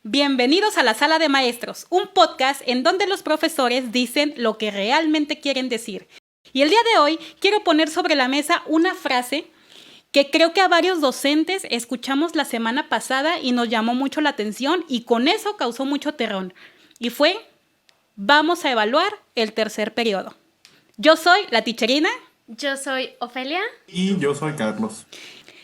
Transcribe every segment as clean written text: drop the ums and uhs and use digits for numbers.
Bienvenidos a la Sala de Maestros, un podcast en donde los profesores dicen lo que realmente quieren decir. Y el día de hoy quiero poner sobre la mesa una frase que creo que a varios docentes escuchamos la semana pasada y nos llamó mucho la atención y con eso causó mucho terror. Y fue, vamos a evaluar el tercer periodo. Yo soy la Ticherina. Yo soy Ofelia. Y yo soy Carlos.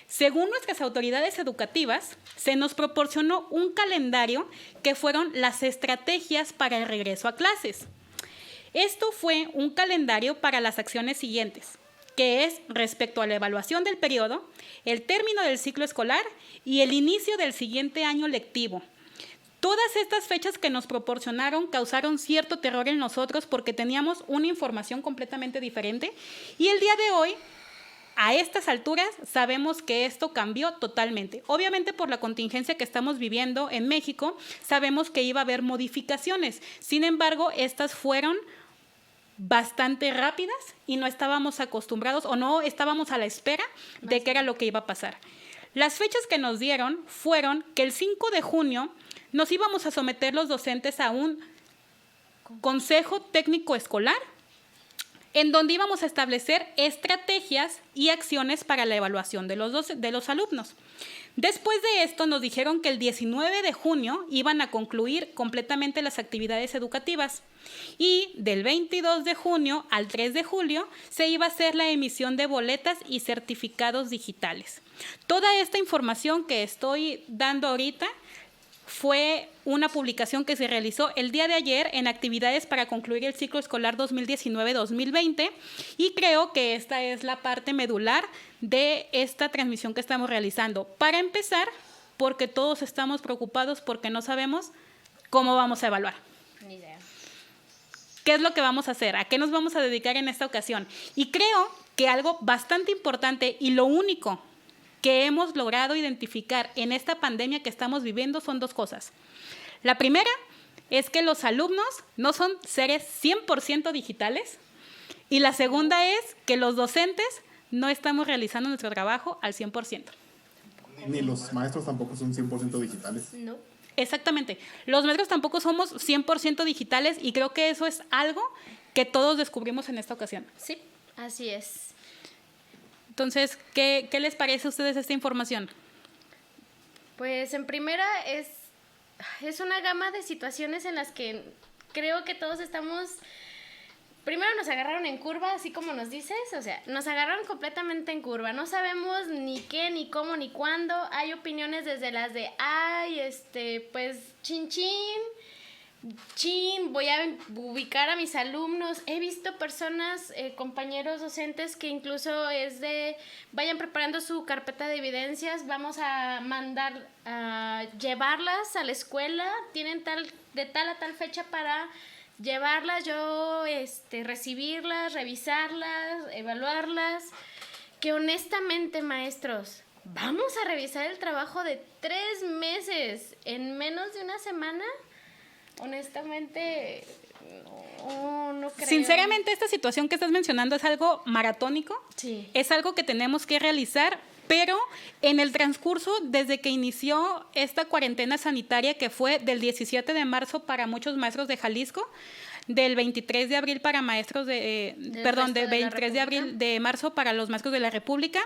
Según nuestras autoridades educativas, se nos proporcionó un calendario que fueron las estrategias para el regreso a clases. Esto fue un calendario para las acciones siguientes, que es respecto a la evaluación del periodo, el término del ciclo escolar y el inicio del siguiente año lectivo. Todas estas fechas que nos proporcionaron causaron cierto terror en nosotros porque teníamos una información completamente diferente y el día de hoy, a estas alturas, sabemos que esto cambió totalmente. Obviamente por la contingencia que estamos viviendo en México, sabemos que iba a haber modificaciones. Sin embargo, estas fueron bastante rápidas y no estábamos acostumbrados o no estábamos a la espera de qué era lo que iba a pasar. Las fechas que nos dieron fueron que el 5 de junio nos íbamos a someter los docentes a un consejo técnico escolar en donde íbamos a establecer estrategias y acciones para la evaluación de los alumnos. Después de esto nos dijeron que el 19 de junio iban a concluir completamente las actividades educativas y del 22 de junio al 3 de julio se iba a hacer la emisión de boletas y certificados digitales. Toda esta información que estoy dando ahorita fue una publicación que se realizó el día de ayer en actividades para concluir el ciclo escolar 2019-2020 y creo que esta es la parte medular de esta transmisión que estamos realizando. Para empezar, porque todos estamos preocupados porque no sabemos cómo vamos a evaluar. Ni idea. ¿Qué es lo que vamos a hacer? ¿A qué nos vamos a dedicar en esta ocasión? Y creo que algo bastante importante y lo único que hemos logrado identificar en esta pandemia que estamos viviendo son dos cosas. La primera es que los alumnos no son seres 100% digitales y la segunda es que los docentes no estamos realizando nuestro trabajo al 100%. Ni los maestros tampoco son 100% digitales. No. Exactamente. Los maestros tampoco somos 100% digitales y creo que eso es algo que todos descubrimos en esta ocasión. Sí, así es. Entonces, ¿qué les parece a ustedes esta información? Pues en primera es una gama de situaciones en las que creo que todos estamos. Primero nos agarraron en curva, así como nos dices, o sea, nos agarraron completamente en curva. No sabemos ni qué, ni cómo, ni cuándo. Hay opiniones desde las de, pues, voy a ubicar a mis alumnos. He visto personas, compañeros docentes que incluso es de, vayan preparando su carpeta de evidencias, vamos a mandar a llevarlas a la escuela, tienen de tal a tal fecha para llevarlas, yo recibirlas, revisarlas, evaluarlas. Que honestamente, maestros, ¿vamos a revisar el trabajo de 3 meses en menos de una semana? Honestamente, no creo. Sinceramente, esta situación que estás mencionando es algo maratónico. Sí. Es algo que tenemos que realizar, pero en el transcurso, desde que inició esta cuarentena sanitaria, que fue del 17 de marzo para muchos maestros de Jalisco, del 23 de abril para maestros del 23 de abril de marzo para los maestros de la República.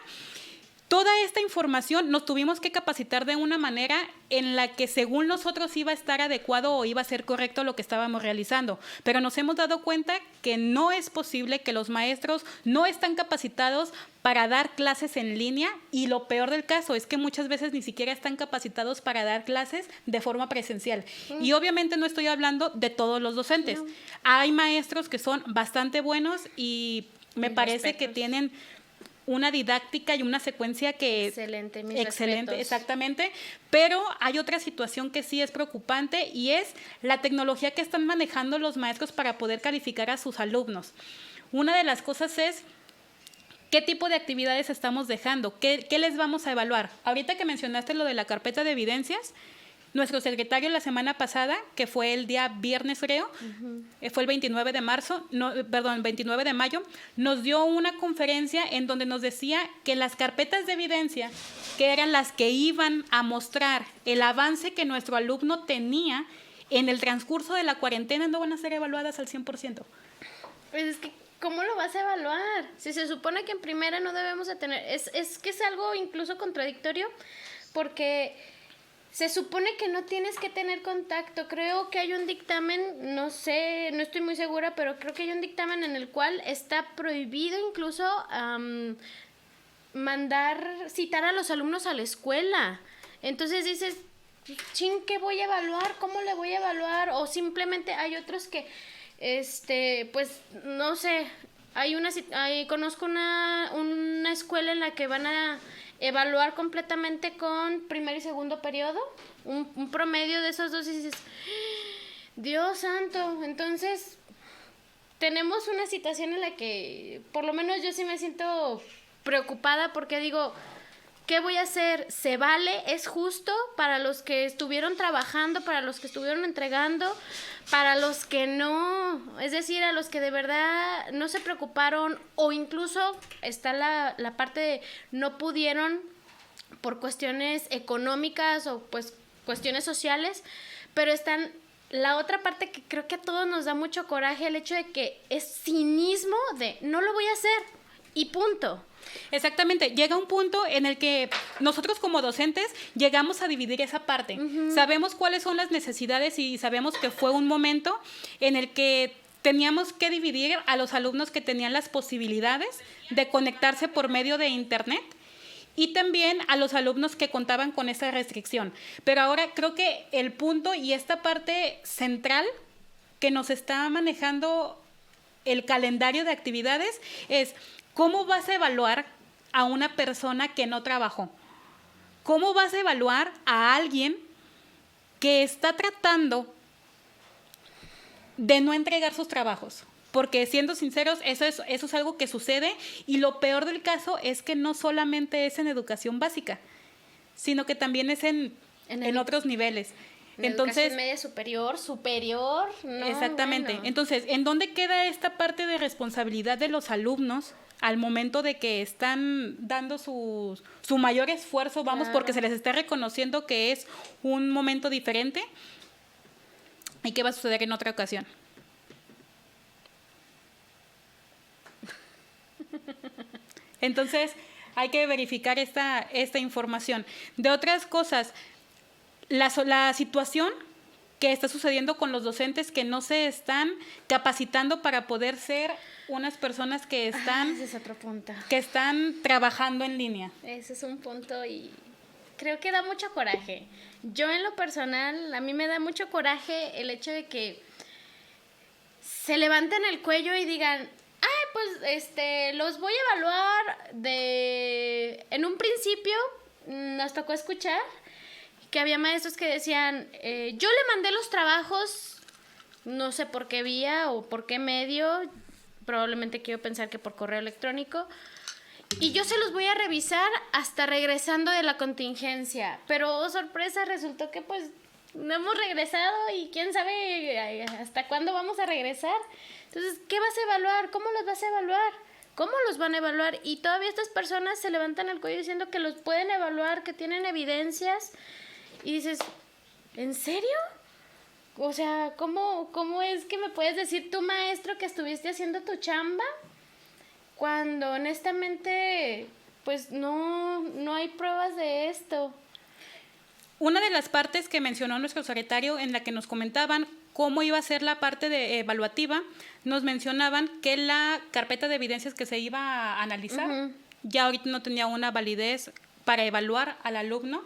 Toda esta información nos tuvimos que capacitar de una manera en la que según nosotros iba a estar adecuado o iba a ser correcto lo que estábamos realizando, pero nos hemos dado cuenta que no es posible, que los maestros no están capacitados para dar clases en línea y lo peor del caso es que muchas veces ni siquiera están capacitados para dar clases de forma presencial. Y obviamente no estoy hablando de todos los docentes. No. Hay maestros que son bastante buenos y me parece que tienen una didáctica y una secuencia que excelente, mis excelente, respetos. Exactamente, pero hay otra situación que sí es preocupante y es la tecnología que están manejando los maestros para poder calificar a sus alumnos. Una de las cosas es ¿qué tipo de actividades estamos dejando? ¿Qué les vamos a evaluar? Ahorita que mencionaste lo de la carpeta de evidencias, nuestro secretario la semana pasada, que fue el día viernes creo, fue el 29 de marzo, 29 de mayo, nos dio una conferencia en donde nos decía que las carpetas de evidencia, que eran las que iban a mostrar el avance que nuestro alumno tenía en el transcurso de la cuarentena, no van a ser evaluadas al 100%. Pues es que, ¿cómo lo vas a evaluar? Si se supone que en primera no debemos de tener... Es que es algo incluso contradictorio, porque se supone que no tienes que tener contacto. Creo que hay un dictamen, no sé, no estoy muy segura, pero creo que hay un dictamen en el cual está prohibido incluso citar a los alumnos a la escuela. Entonces dices, chin, ¿qué voy a evaluar? ¿Cómo le voy a evaluar? O simplemente hay otros que, pues, no sé, conozco una escuela en la que van a evaluar completamente con primer y segundo periodo, un promedio de esos dos, y dices, Dios santo. Entonces tenemos una situación en la que por lo menos yo sí me siento preocupada, porque digo, ¿qué voy a hacer? ¿Se vale? ¿Es justo para los que estuvieron trabajando, para los que estuvieron entregando, para los que no? Es decir, a los que de verdad no se preocuparon, o incluso está la parte de no pudieron por cuestiones económicas o pues cuestiones sociales, pero están la otra parte que creo que a todos nos da mucho coraje, el hecho de que es cinismo de no lo voy a hacer y punto. Exactamente, llega un punto en el que nosotros como docentes llegamos a dividir esa parte. Sabemos cuáles son las necesidades y sabemos que fue un momento en el que teníamos que dividir a los alumnos que tenían las posibilidades de conectarse por medio de internet y también a los alumnos que contaban con esa restricción. Pero ahora creo que el punto y esta parte central que nos está manejando el calendario de actividades es: ¿cómo vas a evaluar a una persona que no trabajó? ¿Cómo vas a evaluar a alguien que está tratando de no entregar sus trabajos? Porque siendo sinceros, eso es algo que sucede, y lo peor del caso es que no solamente es en educación básica, sino que también es en otros niveles. Entonces, educación media superior, no, exactamente. Bueno. Entonces, ¿en dónde queda esta parte de responsabilidad de los alumnos al momento de que están dando su mayor esfuerzo, vamos, claro, porque se les está reconociendo que es un momento diferente? ¿Y qué va a suceder en otra ocasión? Entonces, hay que verificar esta información. De otras cosas, la situación que está sucediendo con los docentes que no se están capacitando para poder ser unas personas que están, ese es otro punto, que están trabajando en línea. Ese es un punto y creo que da mucho coraje. Yo en lo personal, a mí me da mucho coraje el hecho de que se levanten el cuello y digan, pues los voy a evaluar en un principio nos tocó escuchar que había maestros que decían, yo le mandé los trabajos, no sé por qué vía o por qué medio, probablemente quiero pensar que por correo electrónico, y yo se los voy a revisar hasta regresando de la contingencia. Pero, oh, sorpresa, resultó que pues no hemos regresado y quién sabe hasta cuándo vamos a regresar. Entonces, ¿qué vas a evaluar? ¿Cómo los vas a evaluar? ¿Cómo los van a evaluar? Y todavía estas personas se levantan el cuello diciendo que los pueden evaluar, que tienen evidencias. Y dices, ¿en serio? O sea, ¿cómo es que me puedes decir tú, maestro, que estuviste haciendo tu chamba? Cuando honestamente, pues no hay pruebas de esto. Una de las partes que mencionó nuestro secretario, en la que nos comentaban cómo iba a ser la parte de evaluativa, nos mencionaban que la carpeta de evidencias que se iba a analizar ya ahorita no tenía una validez para evaluar al alumno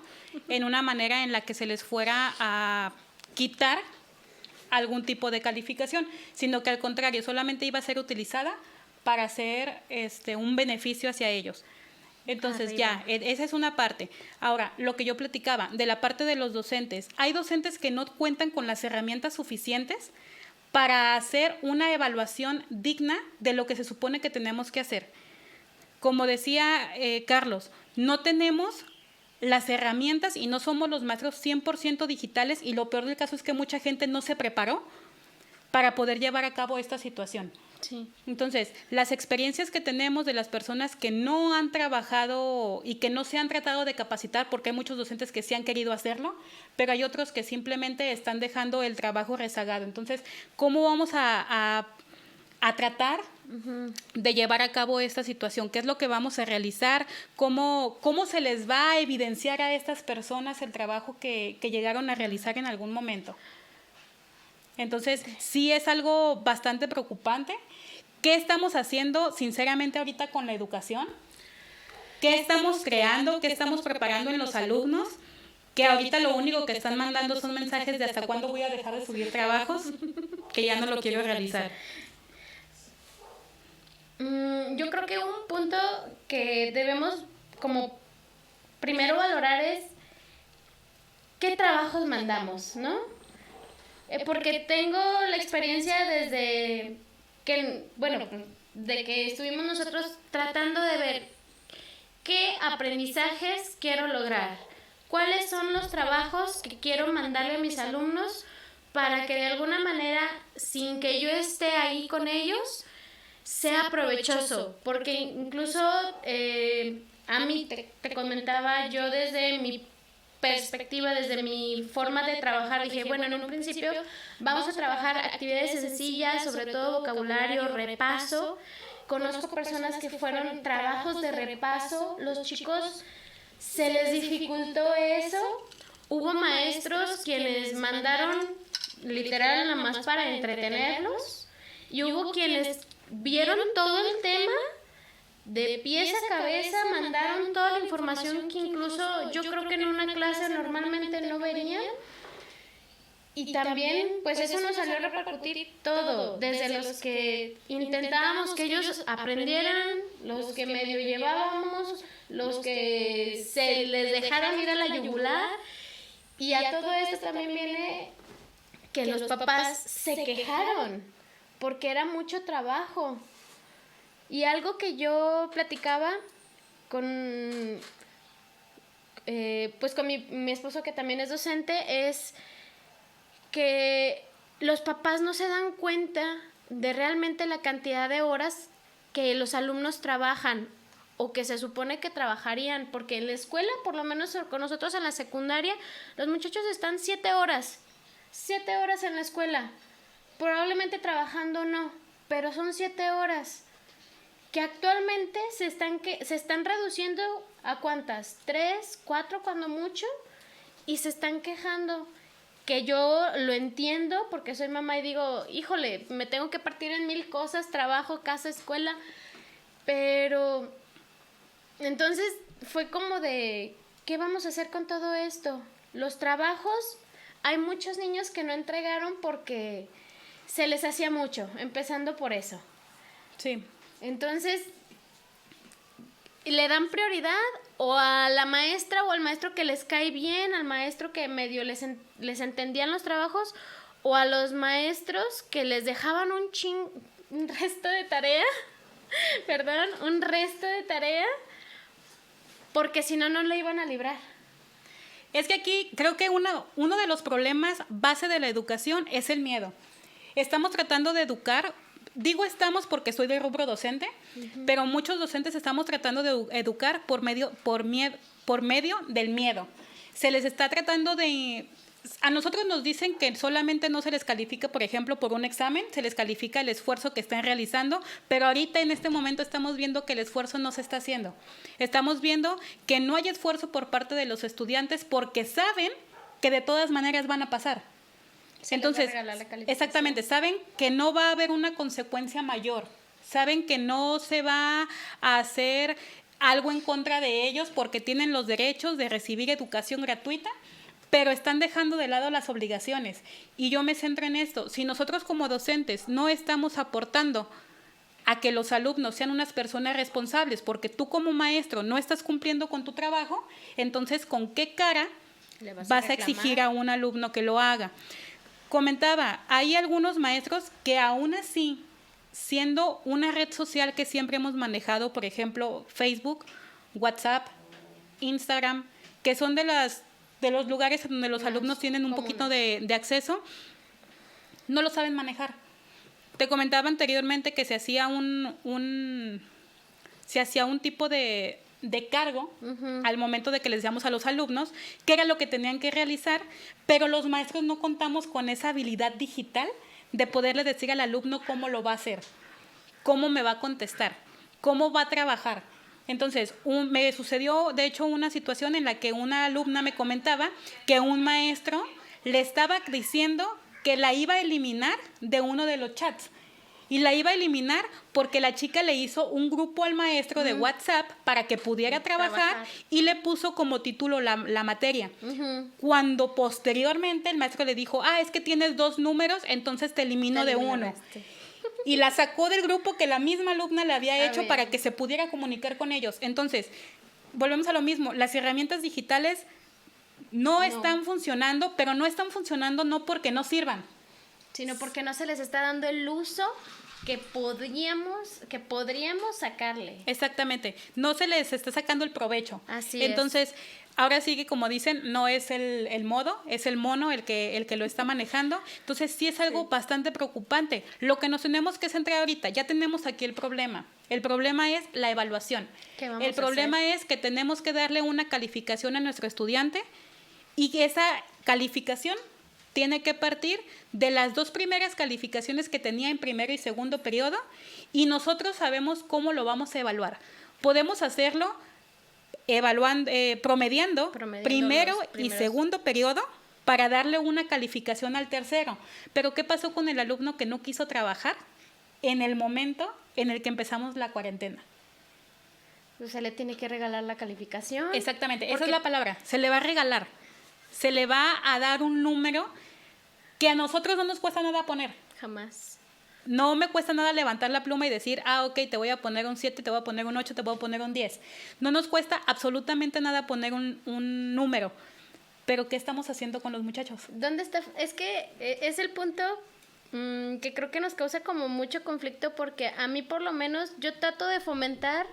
en una manera en la que se les fuera a quitar algún tipo de calificación, sino que al contrario, solamente iba a ser utilizada para hacer un beneficio hacia ellos. Entonces ya, esa es una parte. Ahora, lo que yo platicaba, de la parte de los docentes, hay docentes que no cuentan con las herramientas suficientes para hacer una evaluación digna de lo que se supone que tenemos que hacer. Como decía Carlos, no tenemos las herramientas y no somos los maestros 100% digitales, y lo peor del caso es que mucha gente no se preparó para poder llevar a cabo esta situación. Sí. Entonces, las experiencias que tenemos de las personas que no han trabajado y que no se han tratado de capacitar, porque hay muchos docentes que sí han querido hacerlo, pero hay otros que simplemente están dejando el trabajo rezagado. Entonces, ¿cómo vamos a tratar de llevar a cabo esta situación? ¿Qué es lo que vamos a realizar? ¿Cómo se les va a evidenciar a estas personas el trabajo que llegaron a realizar en algún momento? Entonces, sí es algo bastante preocupante. ¿Qué estamos haciendo, sinceramente, ahorita con la educación? ¿Qué estamos creando? ¿Qué estamos preparando en los alumnos? Que ahorita lo único que están mandando son mensajes de hasta cuándo voy a dejar de subir trabajos, que ya no lo quiero realizar. Yo creo que un punto que debemos como primero valorar es qué trabajos mandamos, ¿no? Porque tengo la experiencia desde que, bueno, de que estuvimos nosotros tratando de ver qué aprendizajes quiero lograr, cuáles son los trabajos que quiero mandarle a mis alumnos para que de alguna manera, sin que yo esté ahí con ellos, sea provechoso. Porque incluso a mí te comentaba yo desde mi perspectiva, desde mi forma de trabajar, dije, bueno, en un principio vamos a trabajar actividades sencillas, sobre todo vocabulario, repaso. Conozco personas que fueron trabajos de repaso, los chicos se les dificultó eso. Hubo maestros quienes mandaron literal nada más para entretenerlos, y hubo quienes vieron todo el tema de pies a cabeza, mandaron toda la información que incluso yo creo que en una clase normalmente no verían. Y también, pues eso nos salió a repercutir todo, desde los que intentábamos que ellos aprendieran, los que medio llevábamos, los que se les dejaran ir a la yugular. Y a todo esto también viene que los papás se quejaron, porque era mucho trabajo. Y algo que yo platicaba con mi esposo, que también es docente, es que los papás no se dan cuenta de realmente la cantidad de horas que los alumnos trabajan o que se supone que trabajarían, porque en la escuela, por lo menos con nosotros en la secundaria, los muchachos están 7 horas en la escuela, probablemente trabajando no, pero son 7 horas. Que actualmente se están reduciendo a ¿cuántas? 3, 4 cuando mucho, y se están quejando. Que yo lo entiendo porque soy mamá y digo, híjole, me tengo que partir en 1000 cosas, trabajo, casa, escuela, pero entonces fue como de, ¿qué vamos a hacer con todo esto? Los trabajos, hay muchos niños que no entregaron porque se les hacía mucho, empezando por eso. Sí. Entonces, le dan prioridad o a la maestra o al maestro que les cae bien, al maestro que medio les entendían los trabajos, o a los maestros que les dejaban un resto de tarea, un resto de tarea, porque si no, no le iban a librar. Es que aquí creo que uno de los problemas base de la educación es el miedo. Estamos tratando de educar. Digo estamos porque soy de rubro docente, pero muchos docentes estamos tratando de educar por medio del miedo. Se les está tratando de... A nosotros nos dicen que solamente no se les califica, por ejemplo, por un examen, se les califica el esfuerzo que están realizando, pero ahorita en este momento estamos viendo que el esfuerzo no se está haciendo. Estamos viendo que no hay esfuerzo por parte de los estudiantes porque saben que de todas maneras van a pasar. Entonces, exactamente, saben que no va a haber una consecuencia mayor, saben que no se va a hacer algo en contra de ellos porque tienen los derechos de recibir educación gratuita, pero están dejando de lado las obligaciones. Y yo me centro en esto, si nosotros como docentes no estamos aportando a que los alumnos sean unas personas responsables porque tú como maestro no estás cumpliendo con tu trabajo, entonces ¿con qué cara vas a exigir a un alumno que lo haga? Comentaba, hay algunos maestros que aún así, siendo una red social que siempre hemos manejado, por ejemplo, Facebook, WhatsApp, Instagram, que son de los lugares donde los alumnos tienen un poquito de acceso, no lo saben manejar. Te comentaba anteriormente que se hacía un tipo de cargo al momento de que les decíamos a los alumnos qué era lo que tenían que realizar, pero los maestros no contamos con esa habilidad digital de poderle decir al alumno cómo lo va a hacer, cómo me va a contestar, cómo va a trabajar. Entonces, me sucedió, de hecho, una situación en la que una alumna me comentaba que un maestro le estaba diciendo que la iba a eliminar de uno de los chats. Y la iba a eliminar porque la chica le hizo un grupo al maestro de WhatsApp para que pudiera trabajar y le puso como título la materia. Cuando posteriormente el maestro le dijo, es que tienes 2 números, entonces te elimino de uno. Y la sacó del grupo que la misma alumna le había hecho para que se pudiera comunicar con ellos. Entonces, volvemos a lo mismo, las herramientas digitales no están funcionando, pero no están funcionando no porque no sirvan, sino porque no se les está dando el uso que podríamos sacarle. Exactamente, no se les está sacando el provecho. Así Entonces, ahora sí que como dicen, no es el modo, es el mono el que lo está manejando. Entonces sí es algo bastante preocupante. Lo que nos tenemos que centrar ahorita, ya tenemos aquí el problema. El problema es la evaluación. El problema es que tenemos que darle una calificación a nuestro estudiante y que esa calificación tiene que partir de las 2 primeras calificaciones que tenía en primero y segundo periodo, y nosotros sabemos cómo lo vamos a evaluar. Podemos hacerlo promediando primero y segundo periodo para darle una calificación al tercero. Pero ¿qué pasó con el alumno que no quiso trabajar en el momento en el que empezamos la cuarentena? Pues se le tiene que regalar la calificación. Exactamente, esa es la palabra, se le va a regalar. Se le va a dar un número que a nosotros no nos cuesta nada poner. Jamás. No me cuesta nada levantar la pluma y decir, ok, te voy a poner un 7, te voy a poner un 8, te voy a poner un 10. No nos cuesta absolutamente nada poner un número. Pero ¿qué estamos haciendo con los muchachos? ¿Dónde está? Es que es el punto que creo que nos causa como mucho conflicto, porque a mí por lo menos yo trato de fomentar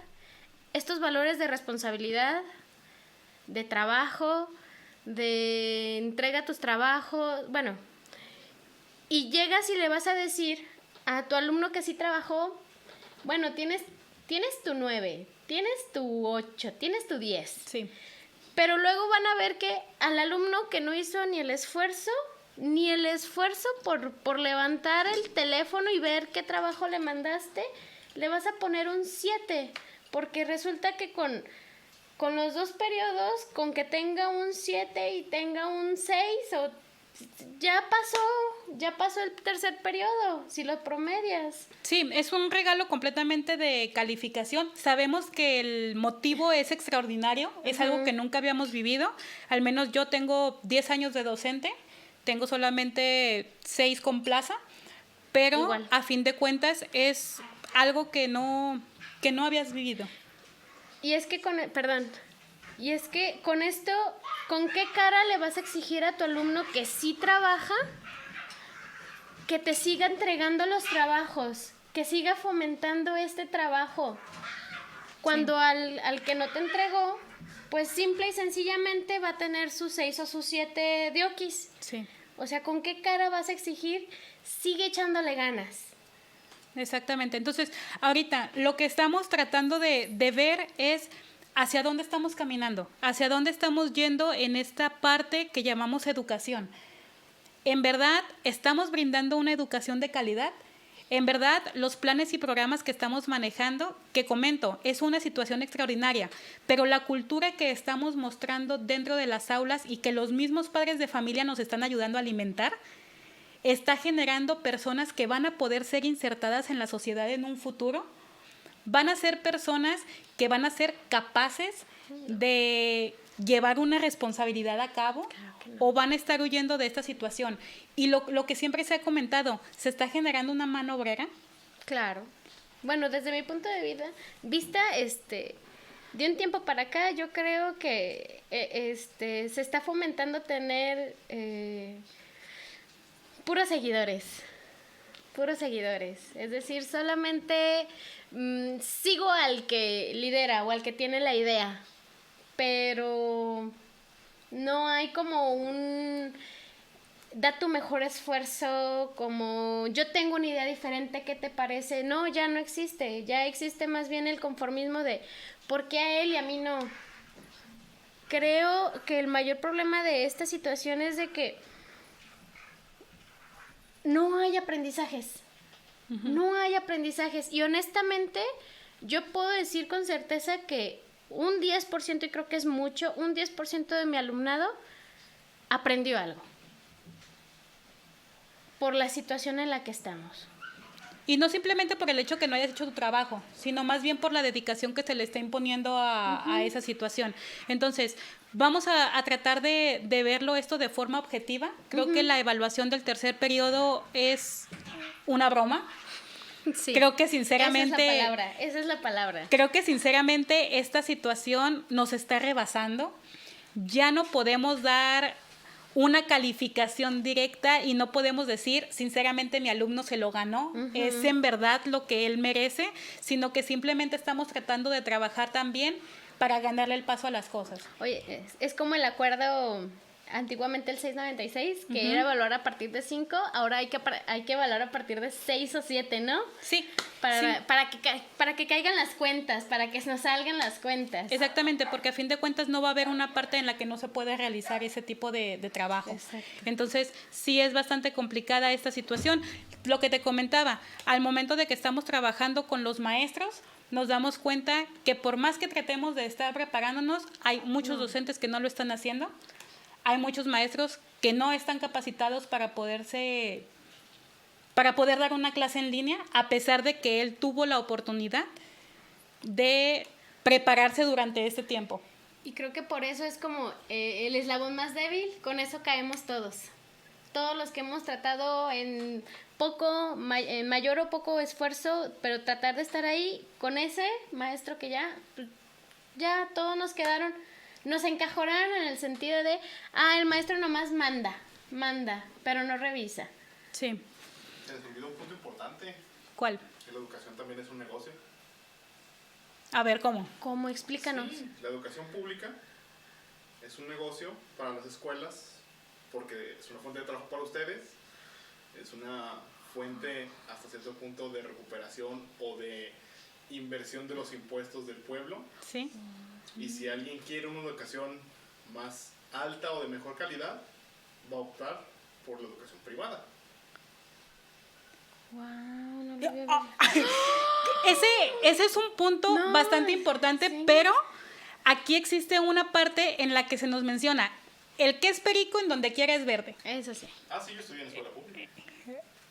estos valores de responsabilidad, de trabajo, de entrega tus trabajos, bueno, y llegas y le vas a decir a tu alumno que sí trabajó, bueno, tienes tu 9, tienes tu 8, tienes tu 10. Sí. Pero luego van a ver que al alumno que no hizo ni el esfuerzo por levantar el teléfono y ver qué trabajo le mandaste, le vas a poner un 7, porque resulta que con los 2 periodos, con que tenga un 7 y tenga un 6, ya pasó el tercer periodo, si lo promedias. Sí, es un regalo completamente de calificación. Sabemos que el motivo es extraordinario, es algo que nunca habíamos vivido. Al menos yo tengo 10 años de docente, tengo solamente 6 con plaza, pero igual, a fin de cuentas es algo que no habías vivido. Y es que con esto, ¿con qué cara le vas a exigir a tu alumno que sí trabaja, que te siga entregando los trabajos, que siga fomentando este trabajo? Cuando al que no te entregó, pues simple y sencillamente va a tener sus 6 o sus 7 de oquis. Sí. O sea, ¿con qué cara vas a exigir? Sigue echándole ganas. Exactamente. Entonces, ahorita lo que estamos tratando de ver es hacia dónde estamos caminando, hacia dónde estamos yendo en esta parte que llamamos educación. ¿En verdad estamos brindando una educación de calidad? En verdad, los planes y programas que estamos manejando, que comento, es una situación extraordinaria, pero la cultura que estamos mostrando dentro de las aulas y que los mismos padres de familia nos están ayudando a alimentar, está generando personas que van a poder ser insertadas en la sociedad en un futuro, van a ser personas que van a ser capaces de llevar una responsabilidad a cabo, o van a estar huyendo de esta situación. Y lo que siempre se ha comentado, se está generando una mano obrera. Claro. Bueno, desde mi punto de vista, de un tiempo para acá, yo creo que se está fomentando tener puros seguidores. Es decir, solamente sigo al que lidera o al que tiene la idea, pero No hay como un da tu mejor esfuerzo, como yo tengo una idea diferente, ¿qué te parece? No, ya no existe, ya existe más bien el conformismo de ¿por qué a él y a mí no? Creo que el mayor problema de esta situación es de que no hay aprendizajes. No hay aprendizajes. Y honestamente, yo puedo decir con certeza que un 10%, y creo que es mucho, un 10% de mi alumnado aprendió algo. Por la situación en la que estamos. Y no simplemente por el hecho que no hayas hecho tu trabajo, sino más bien por la dedicación que se le está imponiendo a esa situación. Entonces, vamos a tratar de verlo esto de forma objetiva. Creo que la evaluación del tercer periodo es una broma. Sí. Creo que sinceramente... Esa es la palabra. Creo que sinceramente esta situación nos está rebasando. Ya no podemos dar una calificación directa y no podemos decir, sinceramente mi alumno se lo ganó, es en verdad lo que él merece, sino que simplemente estamos tratando de trabajar también para ganarle el paso a las cosas. Oye, es como el acuerdo, antiguamente el 696, que era evaluar a partir de 5, ahora hay que evaluar a partir de 6 o 7, ¿no? Sí. Para que caigan las cuentas, para que nos salgan las cuentas. Exactamente, porque a fin de cuentas no va a haber una parte en la que no se puede realizar ese tipo de trabajo. Exacto. Entonces, sí es bastante complicada esta situación. Lo que te comentaba, al momento de que estamos trabajando con los maestros, nos damos cuenta que por más que tratemos de estar preparándonos, hay muchos docentes que no lo están haciendo. Hay muchos maestros que no están capacitados para poder dar una clase en línea, a pesar de que él tuvo la oportunidad de prepararse durante este tiempo. Y creo que por eso es como el eslabón más débil, con eso caemos todos. Todos los que hemos tratado en mayor o poco esfuerzo, pero tratar de estar ahí con ese maestro que ya todos nos encajonaron en el sentido de, el maestro nomás manda, pero no revisa. Sí. Se les olvidó un punto importante, ¿Cuál? que la educación también es un negocio. A ver, ¿cómo? ¿Cómo? Explícanos. Sí, la educación pública es un negocio para las escuelas porque es una fuente de trabajo para ustedes, es una fuente hasta cierto punto de recuperación o de inversión de los impuestos del pueblo. Sí. Y si alguien quiere una educación más alta o de mejor calidad, va a optar por la educación privada. Wow, no lo había visto. Ese es un punto bastante importante, sí. pero aquí existe una parte en la que se nos menciona, el que es perico en donde quiera es verde. Eso sí. Sí, yo estudié en escuela pública.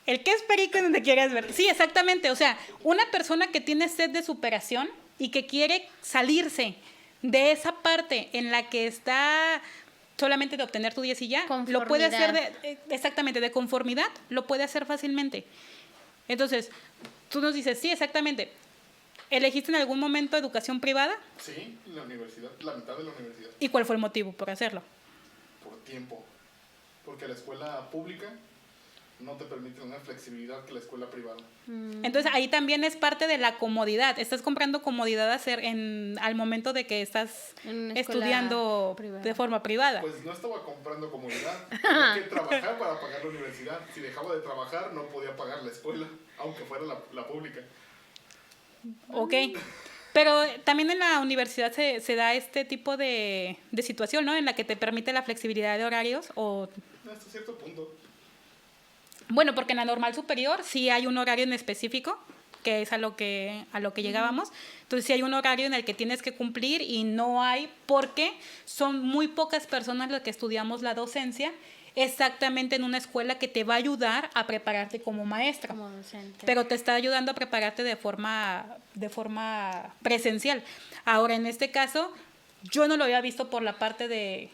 El que es perico en donde quiera es verde. Sí, exactamente. O sea, una persona que tiene sed de superación y que quiere salirse de esa parte en la que está solamente de obtener tu 10 y ya, lo puede hacer exactamente, de conformidad, lo puede hacer fácilmente. Entonces, tú nos dices, sí, exactamente. ¿Elegiste en algún momento educación privada? Sí, la universidad, la mitad de la universidad. ¿Y cuál fue el motivo por hacerlo? Por tiempo. Porque la escuela pública no te permite una flexibilidad que la escuela privada. Entonces, ahí también es parte de la comodidad. Estás comprando comodidad al momento de que estás estudiando privada. De forma privada. Pues no estaba comprando comodidad. Tenía que trabajar para pagar la universidad. Si dejaba de trabajar, no podía pagar la escuela, aunque fuera la pública. Ok. Pero también en la universidad se da este tipo de situación, ¿no? En la que te permite la flexibilidad de horarios o... Hasta cierto punto. Bueno, porque en la normal superior sí hay un horario en específico, que es a lo que llegábamos. Entonces sí hay un horario en el que tienes que cumplir y no hay, porque son muy pocas personas las que estudiamos la docencia exactamente en una escuela que te va a ayudar a prepararte como maestra. Como docente. Pero te está ayudando a prepararte de forma presencial. Ahora, en este caso, yo no lo había visto por la parte de...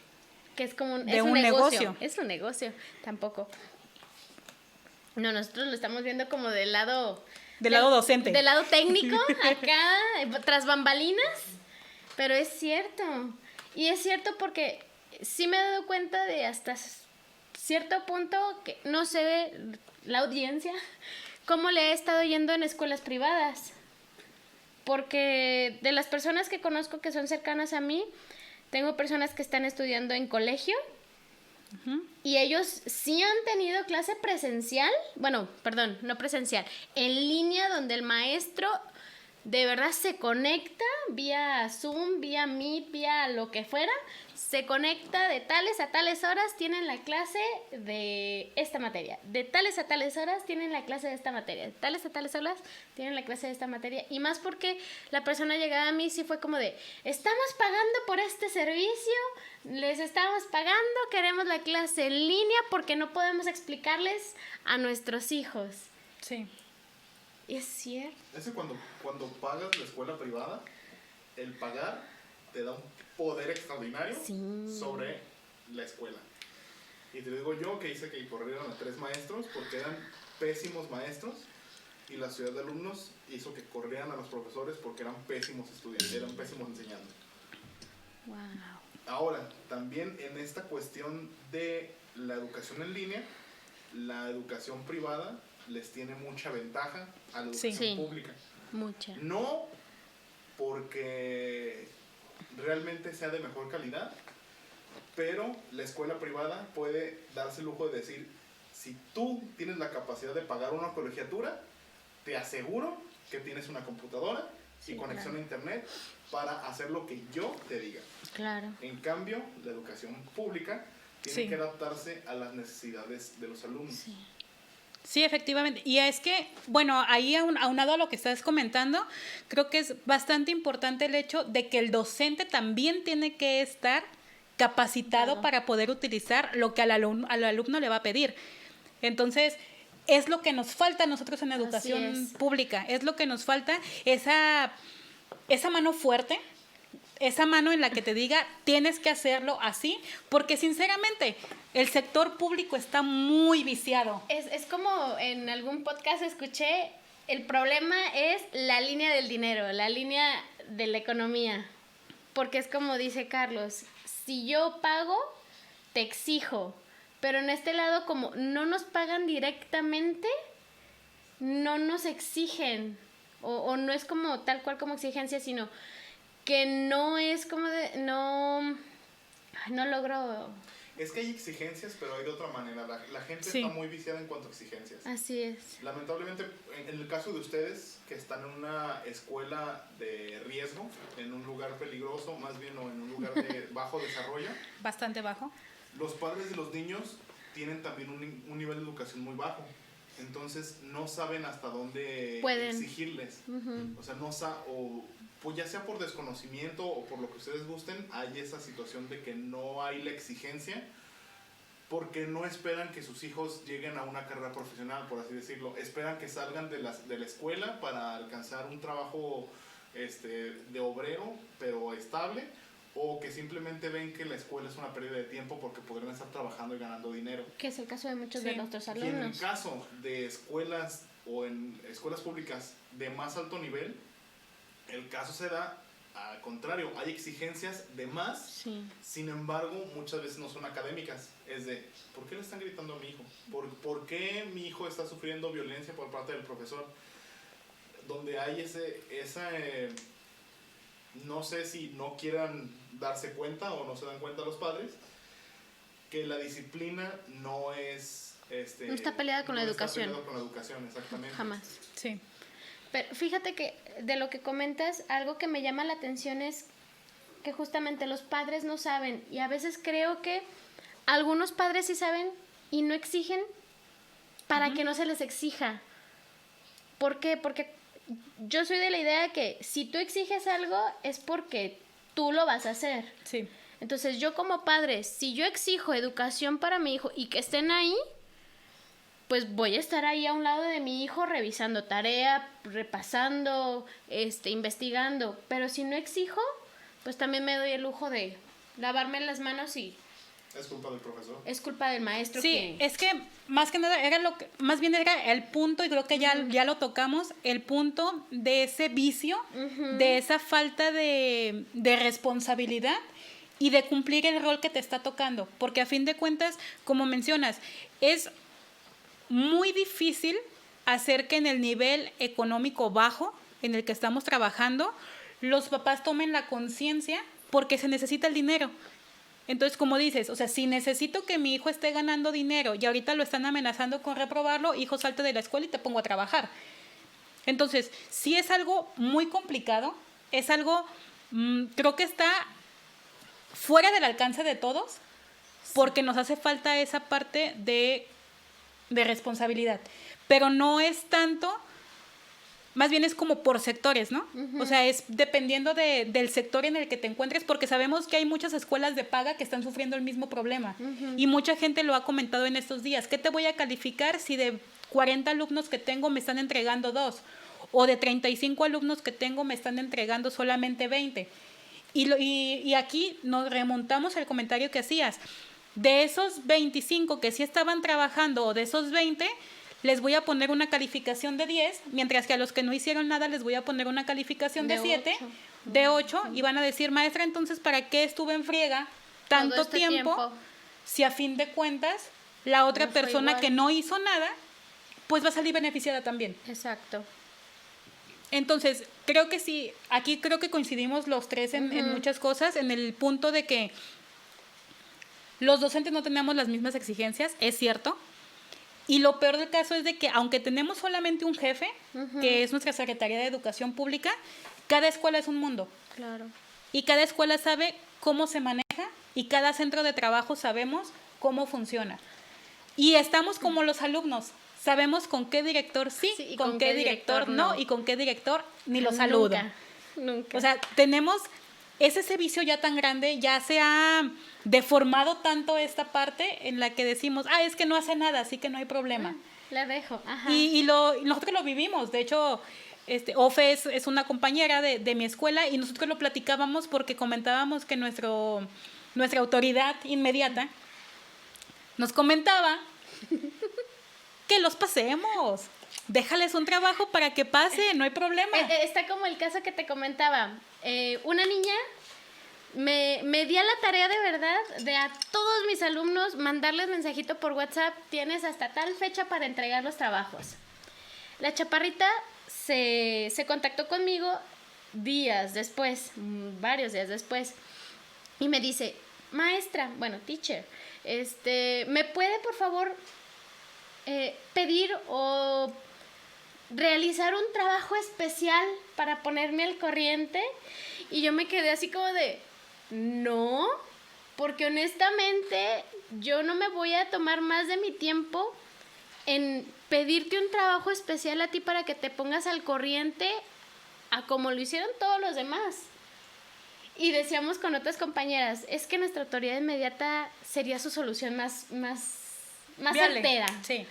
Que es como un negocio. Es un negocio, tampoco. No, nosotros lo estamos viendo como del lado... Del lado docente. Del lado técnico, acá, tras bambalinas. Pero es cierto. Y es cierto porque sí me he dado cuenta de hasta cierto punto que no se ve la audiencia cómo le he estado yendo en escuelas privadas. Porque de las personas que conozco que son cercanas a mí, tengo personas que están estudiando en colegio y ellos sí han tenido clase presencial, bueno, perdón, no presencial, en línea donde el maestro de verdad se conecta vía Zoom, vía Meet, vía lo que fuera, se conecta de tales a tales horas, tienen la clase de esta materia, de tales a tales horas tienen la clase de esta materia, de tales a tales horas tienen la clase de esta materia, y más porque la persona llegada a mí sí fue como de, estamos pagando por este servicio, les estamos pagando, queremos la clase en línea porque no podemos explicarles a nuestros hijos. Sí. Y es cierto. Es que cuando pagas la escuela privada, el pagar te da un poder extraordinario sobre la escuela. Y te digo yo que hice que corrieran a 3 maestros porque eran pésimos maestros, y la ciudad de alumnos hizo que corrieran a los profesores porque eran pésimos estudiantes, eran pésimos enseñando. Wow. Ahora, también en esta cuestión de la educación en línea, la educación privada les tiene mucha ventaja a la educación pública. Mucha. No porque realmente sea de mejor calidad, pero la escuela privada puede darse el lujo de decir, si tú tienes la capacidad de pagar una colegiatura, te aseguro que tienes una computadora y conexión a internet para hacer lo que yo te diga. Claro. En cambio, la educación pública tiene que adaptarse a las necesidades de los alumnos. Sí, efectivamente. Y es que, bueno, ahí aunado a lo que estás comentando, creo que es bastante importante el hecho de que el docente también tiene que estar capacitado para poder utilizar lo que al alumno le va a pedir. Entonces, es lo que nos falta a nosotros en educación pública, es lo que nos falta, esa mano fuerte, esa mano en la que te diga, tienes que hacerlo así, porque sinceramente el sector público está muy viciado. Es como en algún podcast escuché, el problema es la línea del dinero, la línea de la economía, porque es como dice Carlos, si yo pago, te exijo, pero en este lado como no nos pagan directamente, no nos exigen, o no es como tal cual como exigencia, sino que no es como de, no logro. Es que hay exigencias, pero hay de otra manera. La gente está muy viciada en cuanto a exigencias. Así es. Lamentablemente, en el caso de ustedes, que están en una escuela de riesgo, en un lugar peligroso, más bien, o en un lugar de bajo desarrollo. Bastante bajo. Los padres de los niños tienen también un nivel de educación muy bajo. Entonces, no saben hasta dónde exigirles. O sea, pues ya sea por desconocimiento o por lo que ustedes gusten, hay esa situación de que no hay la exigencia porque no esperan que sus hijos lleguen a una carrera profesional, por así decirlo. Esperan que salgan de la escuela para alcanzar un trabajo de obrero, pero estable, o que simplemente ven que la escuela es una pérdida de tiempo porque podrían estar trabajando y ganando dinero. Que es el caso de muchos de nuestros alumnos. Y en el caso de escuelas o en escuelas públicas de más alto nivel, el caso se da al contrario, hay exigencias de más, sin embargo, muchas veces no son académicas. Es de, ¿por qué le están gritando a mi hijo? ¿Por qué mi hijo está sufriendo violencia por parte del profesor? Donde hay no sé si no quieran darse cuenta o no se dan cuenta los padres, que la disciplina no es... no está peleada con la educación. No está peleada con la educación, exactamente. Jamás. Sí. Pero fíjate que de lo que comentas, algo que me llama la atención es que justamente los padres no saben, y a veces creo que algunos padres sí saben y no exigen para que no se les exija. ¿Por qué? Porque yo soy de la idea de que si tú exiges algo es porque tú lo vas a hacer. Sí. Entonces yo como padre, si yo exijo educación para mi hijo y que estén ahí, pues voy a estar ahí a un lado de mi hijo revisando tarea, repasando, investigando. Pero si no exijo, pues también me doy el lujo de lavarme las manos y... Es culpa del profesor. Es culpa del maestro. Sí, es que más que nada más bien era el punto, y creo que ya lo tocamos, el punto de ese vicio, de esa falta de responsabilidad y de cumplir el rol que te está tocando. Porque a fin de cuentas, como mencionas, es muy difícil hacer que en el nivel económico bajo en el que estamos trabajando, los papás tomen la conciencia porque se necesita el dinero. Entonces, como dices, o sea, si necesito que mi hijo esté ganando dinero y ahorita lo están amenazando con reprobarlo, hijo, salte de la escuela y te pongo a trabajar. Entonces, sí es algo muy complicado, es algo, creo que está fuera del alcance de todos, porque nos hace falta esa parte de responsabilidad. Pero no es tanto, más bien es como por sectores, ¿no? O sea, es dependiendo del sector en el que te encuentres, porque sabemos que hay muchas escuelas de paga que están sufriendo el mismo problema. Y mucha gente lo ha comentado en estos días. ¿Qué te voy a calificar si de 40 alumnos que tengo me están entregando 2? O de 35 alumnos que tengo me están entregando solamente 20. Y aquí nos remontamos al comentario que hacías. De esos 25 que sí estaban trabajando, o de esos 20, les voy a poner una calificación de 10, mientras que a los que no hicieron nada les voy a poner una calificación de 7, de 8, y van a decir, maestra, entonces, ¿para qué estuve en friega tanto tiempo si a fin de cuentas la otra persona que no hizo nada, pues va a salir beneficiada también? Exacto. Entonces, creo que sí, aquí creo que coincidimos los tres en muchas cosas, en el punto de que los docentes no tenemos las mismas exigencias, es cierto. Y lo peor del caso es de que aunque tenemos solamente un jefe, que es nuestra Secretaría de Educación Pública, cada escuela es un mundo. Claro. Y cada escuela sabe cómo se maneja y cada centro de trabajo sabemos cómo funciona. Y estamos como los alumnos, sabemos con qué director sí, y con qué director no, y con qué director ni lo saludo. Nunca. O sea, tenemos ese vicio ya tan grande, ya se ha deformado tanto esta parte en la que decimos, es que no hace nada, así que no hay problema. La dejo. Ajá. Y nosotros lo vivimos. De hecho, Ofe es una compañera de mi escuela y nosotros lo platicábamos porque comentábamos que nuestra autoridad inmediata nos comentaba que los pasemos. Déjales un trabajo para que pase, no hay problema. Está como el caso que te comentaba. Una niña me di a la tarea de verdad de a todos mis alumnos mandarles mensajito por WhatsApp, tienes hasta tal fecha para entregar los trabajos. La chaparrita se contactó conmigo días después, varios días después, y me dice, maestra, bueno, teacher, ¿me puede por favor pedir o realizar un trabajo especial para ponerme al corriente? Y yo me quedé así como de, no, porque honestamente yo no me voy a tomar más de mi tiempo en pedirte un trabajo especial a ti para que te pongas al corriente a como lo hicieron todos los demás. Y decíamos con otras compañeras, es que nuestra autoridad inmediata sería su solución más certera. Sí.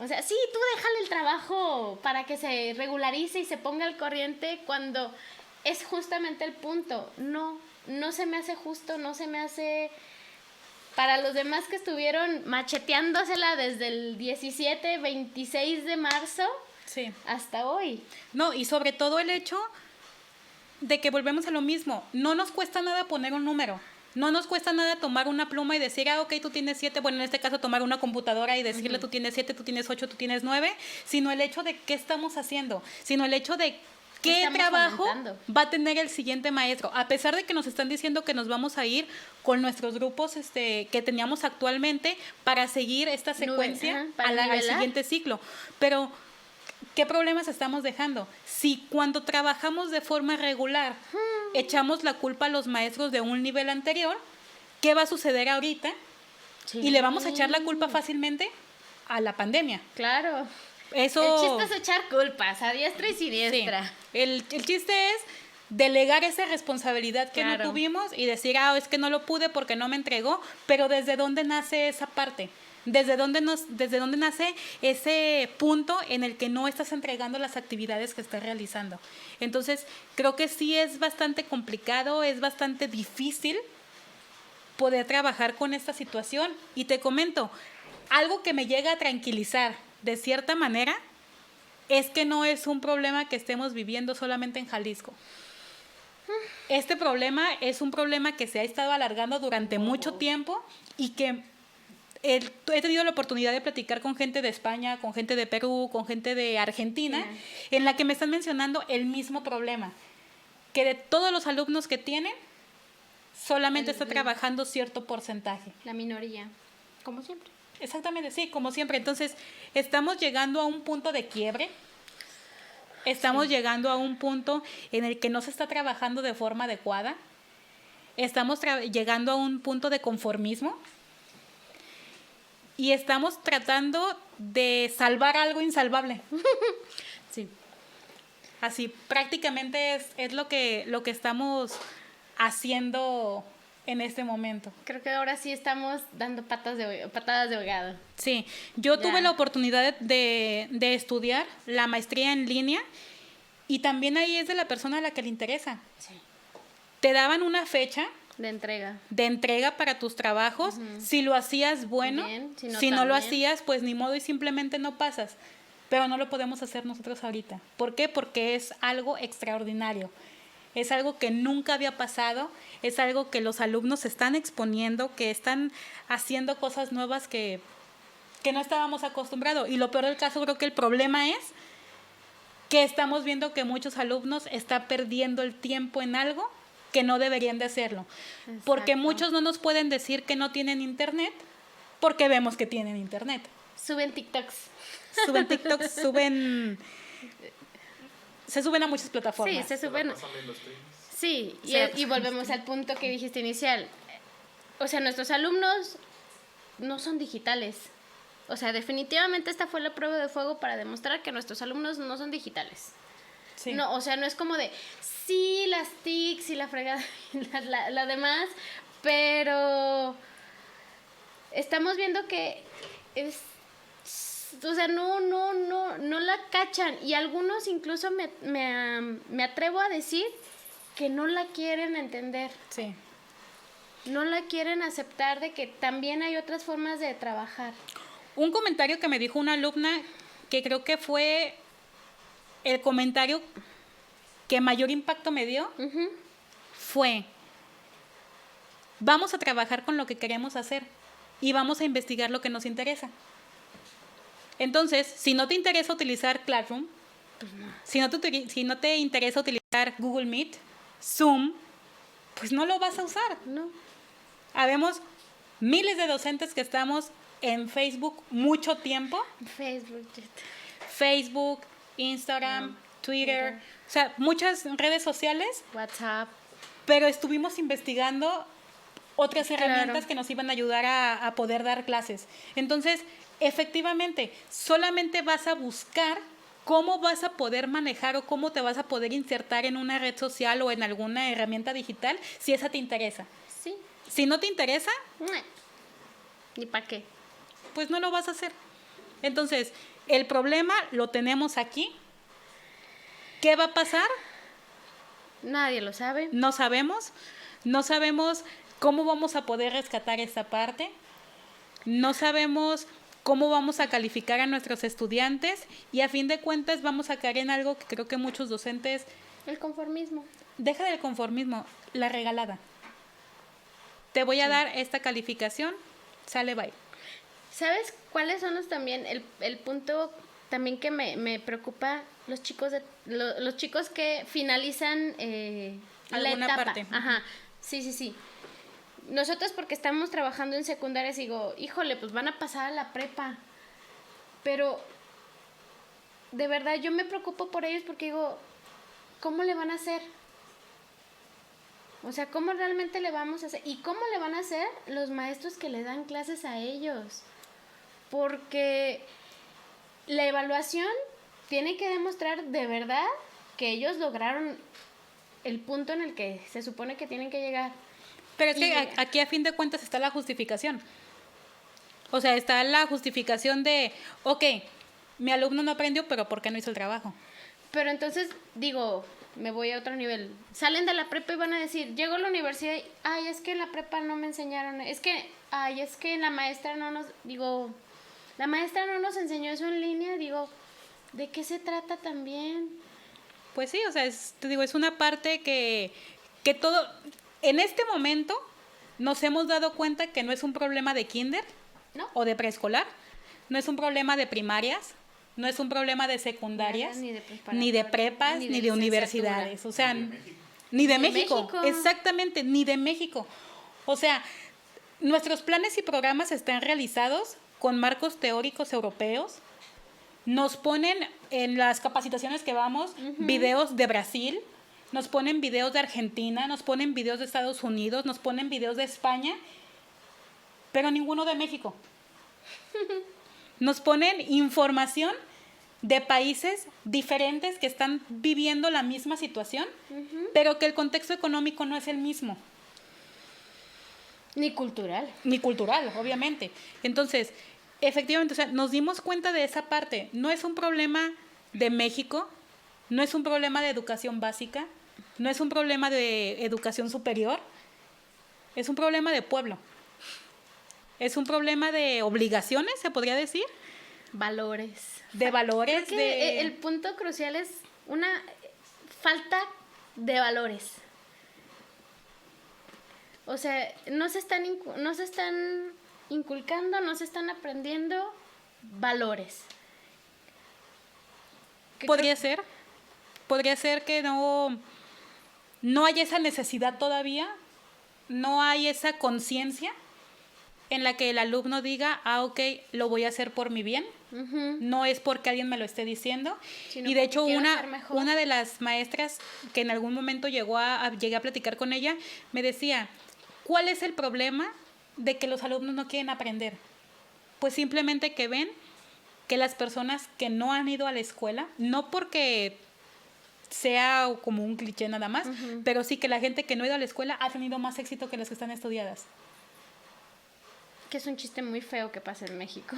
O sea, sí, tú déjale el trabajo para que se regularice y se ponga al corriente cuando es justamente el punto. No se me hace justo, no se me hace... Para los demás que estuvieron macheteándosela desde el 17, 26 de marzo hasta hoy. No, y sobre todo el hecho de que volvemos a lo mismo. No nos cuesta nada poner un número. No nos cuesta nada tomar una pluma y decir, ok, tú tienes 7, bueno, en este caso tomar una computadora y decirle, tú tienes 7, tú tienes 8, tú tienes 9, sino el hecho de qué estamos haciendo, sino el hecho de qué trabajo va a tener el siguiente maestro. A pesar de que nos están diciendo que nos vamos a ir con nuestros grupos que teníamos actualmente para seguir esta secuencia al siguiente ciclo. Pero, ¿qué problemas estamos dejando? Si cuando trabajamos de forma regular echamos la culpa a los maestros de un nivel anterior, ¿qué va a suceder ahorita? Sí. Y le vamos a echar la culpa fácilmente a la pandemia. Claro. Eso... El chiste es echar culpas a diestra y siniestra. Sí. El chiste es delegar esa responsabilidad que no tuvimos y decir, es que no lo pude porque no me entregó, pero ¿desde dónde nace esa parte? ¿Desde dónde nace ese punto en el que no estás entregando las actividades que estás realizando? Entonces, creo que sí es bastante complicado, es bastante difícil poder trabajar con esta situación. Y te comento, algo que me llega a tranquilizar de cierta manera es que no es un problema que estemos viviendo solamente en Jalisco. Este problema es un problema que se ha estado alargando durante mucho tiempo y que he tenido la oportunidad de platicar con gente de España, con gente de Perú, con gente de Argentina, en la que me están mencionando el mismo problema, que de todos los alumnos que tienen, solamente está trabajando cierto porcentaje. La minoría, como siempre. Exactamente, sí, como siempre. Entonces, estamos llegando a un punto de quiebre. Estamos llegando a un punto en el que no se está trabajando de forma adecuada. Estamos llegando a un punto de conformismo. Y estamos tratando de salvar algo insalvable. Sí. Así, prácticamente es lo que estamos haciendo en este momento. Creo que ahora sí estamos dando patadas de ahogado. Sí, yo Ya. tuve la oportunidad de estudiar la maestría en línea y también ahí es de la persona a la que le interesa. Sí. Te daban una fecha De entrega. de entrega para tus trabajos. Si lo hacías, bueno. Bien, si no lo también. hacías, pues ni modo y simplemente no pasas. Pero no lo podemos hacer nosotros ahorita. ¿Por qué? Porque es algo extraordinario. Es algo que nunca había pasado. Es algo que los alumnos están exponiendo, que están haciendo cosas nuevas que no estábamos acostumbrados. Y lo peor del caso, creo que el problema es que estamos viendo que muchos alumnos están perdiendo el tiempo en algo que no deberían de hacerlo. Exacto. Porque muchos no nos pueden decir que no tienen internet porque vemos que tienen internet. Suben TikToks. Suben TikToks, se suben a muchas plataformas. Sí, se suben. Pasan viendo streams. Sí, Sí, y volvemos al punto que dijiste inicial. O sea, nuestros alumnos no son digitales. O sea, definitivamente esta fue la prueba de fuego para demostrar que nuestros alumnos no son digitales. Sí. No, o sea, no es como de, sí, las TICs y la fregada, la demás, pero estamos viendo que es, o sea, no la cachan. Y algunos incluso me atrevo a decir que no la quieren entender. Sí. No la quieren aceptar de que también hay otras formas de trabajar. Un comentario que me dijo una alumna que creo que fue el comentario que mayor impacto me dio Ujú. fue: vamos a trabajar con lo que queremos hacer y vamos a investigar lo que nos interesa. Entonces, si no te interesa utilizar Classroom, si no te interesa utilizar Google Meet, Zoom, pues no lo vas a usar. No. Habemos miles de docentes que estamos en Facebook mucho tiempo. Facebook, Instagram, Twitter, o sea, muchas redes sociales, WhatsApp. pero estuvimos investigando otras Claro. herramientas que nos iban a ayudar a poder dar clases. Entonces, efectivamente, solamente vas a buscar cómo vas a poder manejar o cómo te vas a poder insertar en una red social o en alguna herramienta digital si esa te interesa. Sí. Si no te interesa, ¿Ni para qué? pues no lo vas a hacer. Entonces, el problema lo tenemos aquí. ¿Qué va a pasar? Nadie lo sabe. No sabemos. No sabemos cómo vamos a poder rescatar esta parte. No sabemos cómo vamos a calificar a nuestros estudiantes y a fin de cuentas vamos a caer en algo que creo que muchos docentes, El conformismo. deja del conformismo, la regalada. Te voy a dar esta calificación, sale, bye. ¿Sabes cuáles son también el punto también que me preocupa? Los chicos los chicos que finalizan la Alguna etapa. parte. Ajá. Sí. Nosotros porque estamos trabajando en secundaria digo, híjole, pues van a pasar a la prepa. Pero de verdad yo me preocupo por ellos porque digo, ¿cómo le van a hacer? O sea, ¿cómo realmente le vamos a hacer? ¿Y cómo le van a hacer los maestros que le dan clases a ellos? Porque la evaluación tiene que demostrar de verdad que ellos lograron el punto en el que se supone que tienen que llegar. Pero es Y- que aquí a fin de cuentas está la justificación. O sea, está la justificación de, ok, mi alumno no aprendió, pero ¿por qué no hizo el trabajo? Pero entonces, digo, me voy a otro nivel. Salen de la prepa y van a decir, llego a la universidad y, ay, es que en la prepa no me enseñaron, es que la maestra no nos, digo, la maestra no nos enseñó eso en línea, digo, ¿de qué se trata también? Pues sí, o sea, te digo, es una parte que todo, en este momento nos hemos dado cuenta que no es un problema de kinder ¿No? o de preescolar, no es un problema de primarias, no es un problema de secundarias, Ni de ni de prepas, ni ni de de universidades. licenciatura. O sea, De México. Ni de Ni México. México. Exactamente, ni de México. O sea, nuestros planes y programas están realizados con marcos teóricos europeos. Nos ponen en las capacitaciones que vamos videos de Brasil, nos ponen videos de Argentina, nos ponen videos de Estados Unidos, nos ponen videos de España, pero ninguno de México. Nos ponen información de países diferentes que están viviendo la misma situación, pero que el contexto económico no es el mismo. Ni cultural. Ni cultural, obviamente. Entonces, efectivamente, o sea, nos dimos cuenta de esa parte. No es un problema de México, no es un problema de educación básica, no es un problema de educación superior, es un problema de pueblo. Es un problema de obligaciones, se podría decir. Valores. De valores. Creo que el punto crucial es una falta de valores. O sea, no se están inculcando, no se están aprendiendo valores. Podría ser que no hay esa necesidad todavía, no hay esa conciencia en la que el alumno diga, ok, lo voy a hacer por mi bien, no es porque alguien me lo esté diciendo. Sino Y de hecho porque quiero ser mejor. una de las maestras que en algún momento llegué a platicar con ella, me decía, ¿cuál es el problema de que los alumnos no quieren aprender? Pues simplemente que ven que las personas que no han ido a la escuela, no porque sea como un cliché nada más, pero sí que la gente que no ha ido a la escuela ha tenido más éxito que las que están estudiadas. Que es un chiste muy feo que pasa en México.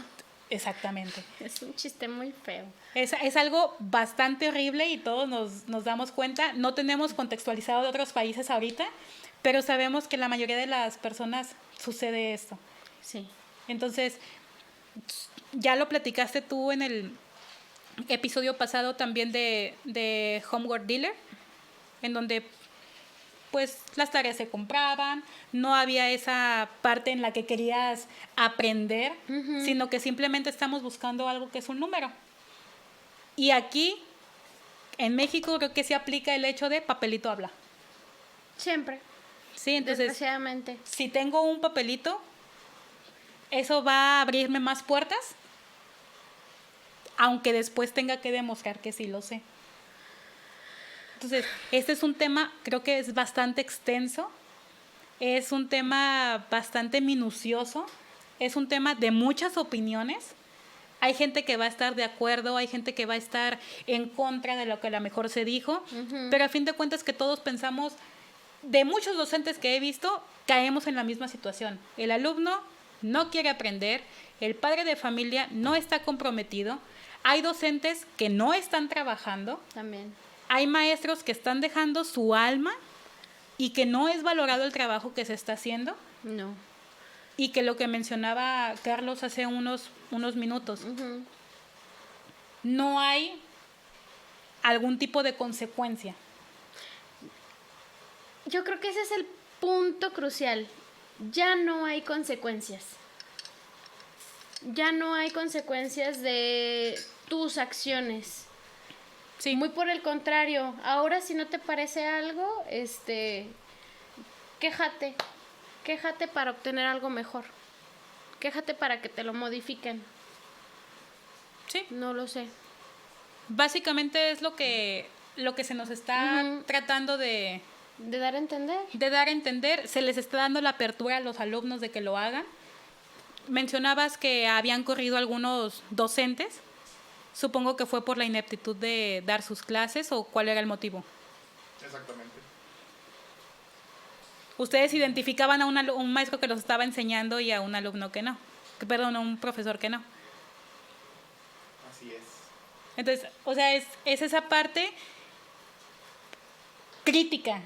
Exactamente. Es un chiste muy feo. Es algo bastante horrible y todos nos damos cuenta. No tenemos contextualizado de otros países ahorita, pero sabemos que la mayoría de las personas sucede esto. Sí. Entonces, ya lo platicaste tú en el episodio pasado también de Homeward Dealer, en donde pues las tareas se compraban, no había esa parte en la que querías aprender, sino que simplemente estamos buscando algo que es un número. Y aquí, en México, creo que se aplica el hecho de papelito habla. Siempre. Sí, entonces, Desgraciadamente. si tengo un papelito, eso va a abrirme más puertas, aunque después tenga que demostrar que sí lo sé. Entonces, este es un tema, creo que es bastante extenso, es un tema bastante minucioso, es un tema de muchas opiniones. Hay gente que va a estar de acuerdo, hay gente que va a estar en contra de lo que a lo mejor se dijo, pero a fin de cuentas que todos pensamos, de muchos docentes que he visto, caemos en la misma situación. El alumno no quiere aprender, el padre de familia no está comprometido, hay docentes que no están trabajando. También. Hay maestros que están dejando su alma y que no es valorado el trabajo que se está haciendo. No. Y que lo que mencionaba Carlos hace unos minutos, no hay algún tipo de consecuencia. Yo creo que ese es el punto crucial. Ya no hay consecuencias. Ya no hay consecuencias de tus acciones. Sí. Muy por el contrario, ahora si no te parece algo, quéjate. Quéjate para obtener algo mejor. Quéjate para que te lo modifiquen. Sí. No lo sé. Básicamente es lo que se nos está tratando de dar a entender. De dar a entender. Se les está dando la apertura a los alumnos de que lo hagan. Mencionabas que habían corrido algunos docentes. Supongo que fue por la ineptitud de dar sus clases, ¿o cuál era el motivo? Exactamente. Ustedes identificaban a un maestro que los estaba enseñando y a un alumno que no. Perdón, a un profesor que no. Así es. Entonces, o sea, es esa parte crítica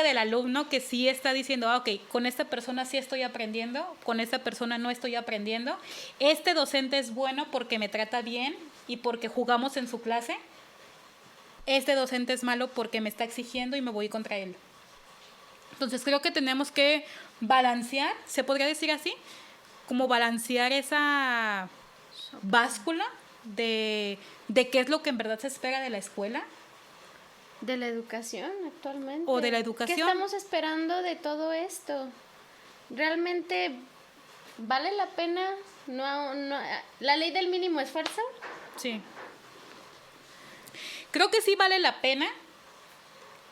del alumno que sí está diciendo, ok, con esta persona sí estoy aprendiendo, con esta persona no estoy aprendiendo. Este docente es bueno porque me trata bien y porque jugamos en su clase. Este docente es malo porque me está exigiendo y me voy contra él. Entonces creo que tenemos que balancear, ¿se podría decir así? Como balancear esa báscula de qué es lo que en verdad se espera de la escuela De la educación actualmente. O de la educación. ¿Qué estamos esperando de todo esto? ¿Realmente vale la pena? ¿La ley del mínimo esfuerzo? Sí. Creo que sí vale la pena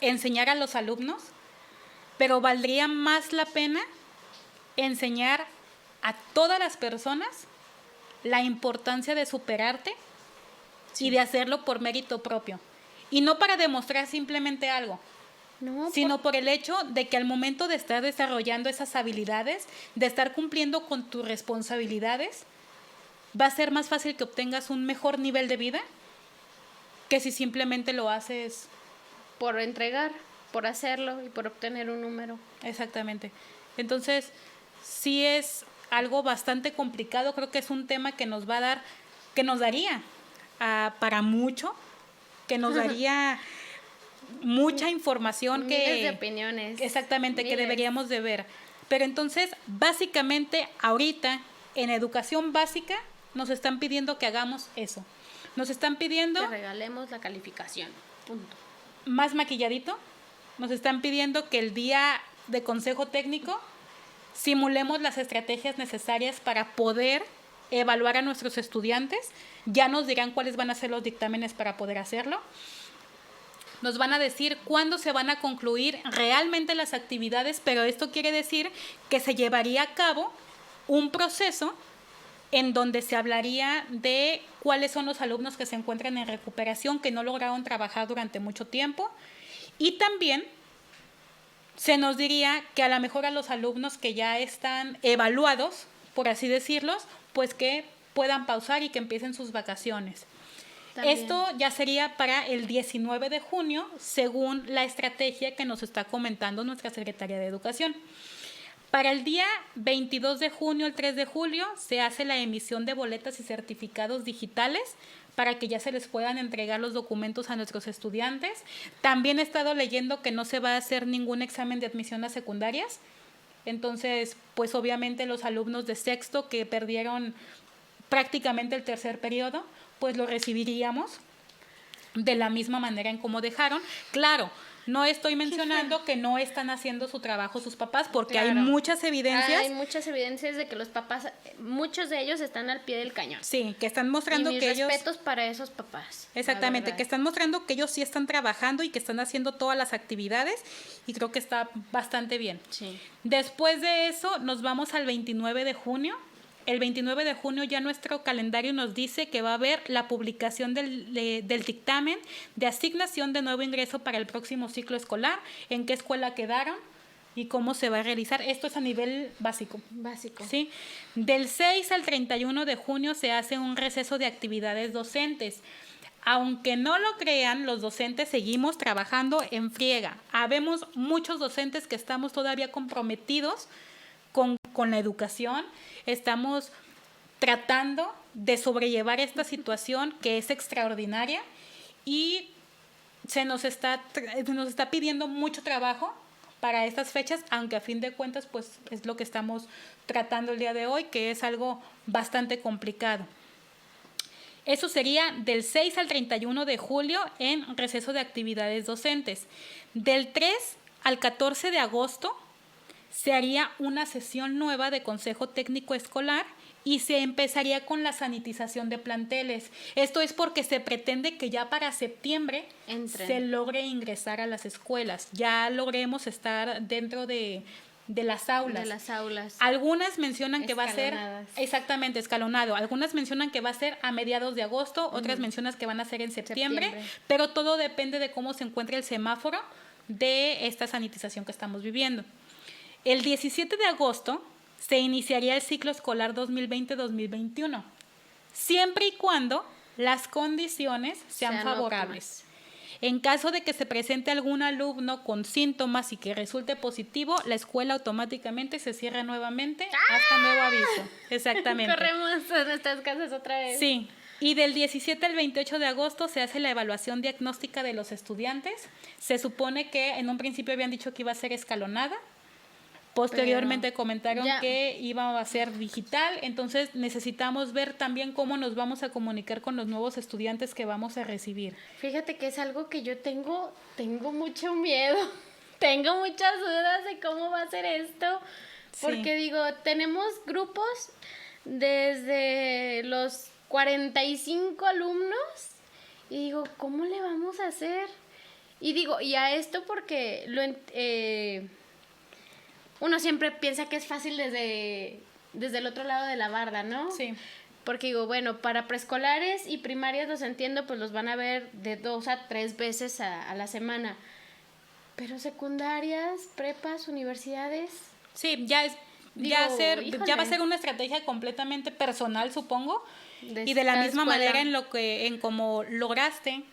enseñar a los alumnos, pero valdría más la pena enseñar a todas las personas la importancia de superarte y de hacerlo por mérito propio. Y no para demostrar simplemente algo, sino por el hecho de que al momento de estar desarrollando esas habilidades, de estar cumpliendo con tus responsabilidades, va a ser más fácil que obtengas un mejor nivel de vida que si simplemente lo haces por entregar, por hacerlo y por obtener un número. Exactamente. Entonces, sí es algo bastante complicado. Creo que es un tema que nos va a dar, que nos daría para mucho, que nos daría mucha información miles de opiniones. Exactamente, miles. Que deberíamos de ver. Pero entonces, básicamente, ahorita, en educación básica, nos están pidiendo que hagamos eso. Nos están pidiendo que regalemos la calificación. Punto. Más maquilladito. Nos están pidiendo que el día de consejo técnico simulemos las estrategias necesarias para poder evaluar a nuestros estudiantes. Ya nos dirán cuáles van a ser los dictámenes para poder hacerlo. Nos van a decir cuándo se van a concluir realmente las actividades, pero esto quiere decir que se llevaría a cabo un proceso en donde se hablaría de cuáles son los alumnos que se encuentran en recuperación, que no lograron trabajar durante mucho tiempo. Y también se nos diría que a lo mejor a los alumnos que ya están evaluados, por así decirlos, pues que puedan pausar y que empiecen sus vacaciones. También. Esto ya sería para el 19 de junio, según la estrategia que nos está comentando nuestra Secretaría de Educación. Para el día 22 de junio, el 3 de julio, se hace la emisión de boletas y certificados digitales para que ya se les puedan entregar los documentos a nuestros estudiantes. También he estado leyendo que no se va a hacer ningún examen de admisión a secundarias. Entonces, pues obviamente los alumnos de sexto que perdieron prácticamente el tercer periodo, pues lo recibiríamos de la misma manera en como dejaron. Claro, no estoy mencionando que no están haciendo su trabajo sus papás, porque claro, hay muchas evidencias. Hay muchas evidencias de que los papás, muchos de ellos están al pie del cañón. Sí, que están mostrando y mis que ellos... respetos para esos papás. Exactamente, que están mostrando que ellos sí están trabajando y que están haciendo todas las actividades, y creo que está bastante bien. Sí. Después de eso nos vamos al 29 de junio. El 29 de junio ya nuestro calendario nos dice que va a haber la publicación del dictamen de asignación de nuevo ingreso para el próximo ciclo escolar, en qué escuela quedaron y cómo se va a realizar. Esto es a nivel básico. Básico. ¿Sí? Del 6 al 31 de junio se hace un receso de actividades docentes. Aunque no lo crean, los docentes seguimos trabajando en friega. Habemos muchos docentes que estamos todavía comprometidos con la educación. Estamos tratando de sobrellevar esta situación que es extraordinaria y se nos está pidiendo mucho trabajo para estas fechas, aunque a fin de cuentas pues es lo que estamos tratando el día de hoy, que es algo bastante complicado. Eso sería del 6 al 31 de julio en receso de actividades docentes. Del 3 al 14 de agosto se haría una sesión nueva de consejo técnico escolar y se empezaría con la sanitización de planteles. Esto es porque se pretende que ya para septiembre se logre ingresar a las escuelas, ya logremos estar dentro de las aulas. De las aulas. Algunas mencionan que va a ser exactamente escalonado. Algunas mencionan que va a ser a mediados de agosto, otras mencionan que van a ser en septiembre, pero todo depende de cómo se encuentre el semáforo de esta sanitización que estamos viviendo. El 17 de agosto se iniciaría el ciclo escolar 2020-2021, siempre y cuando las condiciones sean favorables. En caso de que se presente algún alumno con síntomas y que resulte positivo, la escuela automáticamente se cierra nuevamente hasta nuevo aviso. Exactamente. Corremos a nuestras casas otra vez. Sí. Y del 17 al 28 de agosto se hace la evaluación diagnóstica de los estudiantes. Se supone que en un principio habían dicho que iba a ser escalonada, Posteriormente comentaron ya. que iba a ser digital, entonces necesitamos ver también cómo nos vamos a comunicar con los nuevos estudiantes que vamos a recibir. Fíjate que es algo que yo tengo mucho miedo. Tengo muchas dudas de cómo va a ser esto. Porque digo, tenemos grupos desde los 45 alumnos y digo, ¿cómo le vamos a hacer? Y digo, y a esto porque uno siempre piensa que es fácil desde el otro lado de la barda, ¿no? Sí. Porque digo, bueno, para preescolares y primarias los entiendo, pues los van a ver de 2 a 3 veces a la semana. Pero secundarias, prepas, universidades... Sí, ya va a ser una estrategia completamente personal, supongo, y de la misma manera en cómo lograste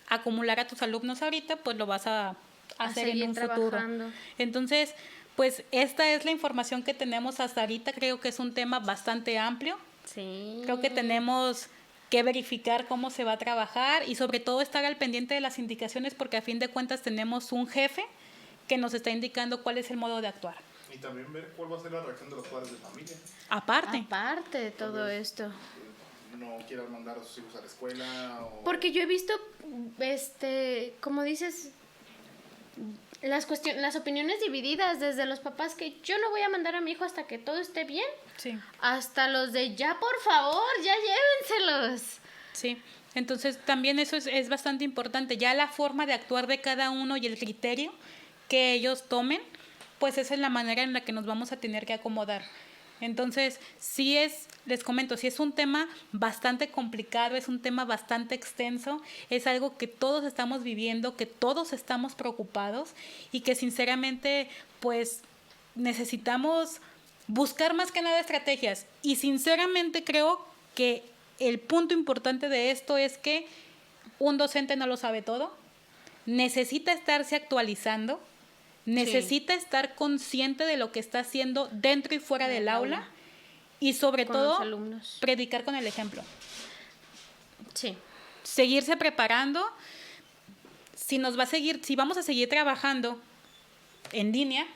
acumular a tus alumnos ahorita, pues lo vas a hacer en un futuro. Entonces, pues esta es la información que tenemos hasta ahorita. Creo que es un tema bastante amplio. Sí. Creo que tenemos que verificar cómo se va a trabajar y sobre todo estar al pendiente de las indicaciones, porque a fin de cuentas tenemos un jefe que nos está indicando cuál es el modo de actuar. Y también ver cuál va a ser la reacción de los padres de familia. Aparte de todo esto. No quieran mandar a sus hijos a la escuela. Porque yo he visto, como dices, las opiniones divididas, desde los papás que yo no voy a mandar a mi hijo hasta que todo esté bien, sí, hasta los de ya por favor, ya llévenselos. Sí, entonces también eso es bastante importante, ya la forma de actuar de cada uno y el criterio que ellos tomen, pues esa es la manera en la que nos vamos a tener que acomodar. Entonces, les comento, sí es un tema bastante complicado, es un tema bastante extenso, es algo que todos estamos viviendo, que todos estamos preocupados y que sinceramente, pues, necesitamos buscar más que nada estrategias. Y sinceramente creo que el punto importante de esto es que un docente no lo sabe todo, necesita estarse actualizando, necesita estar consciente de lo que está haciendo dentro y fuera del aula y sobre todo predicar con el ejemplo. Sí. Seguirse preparando. Si vamos a seguir trabajando en línea,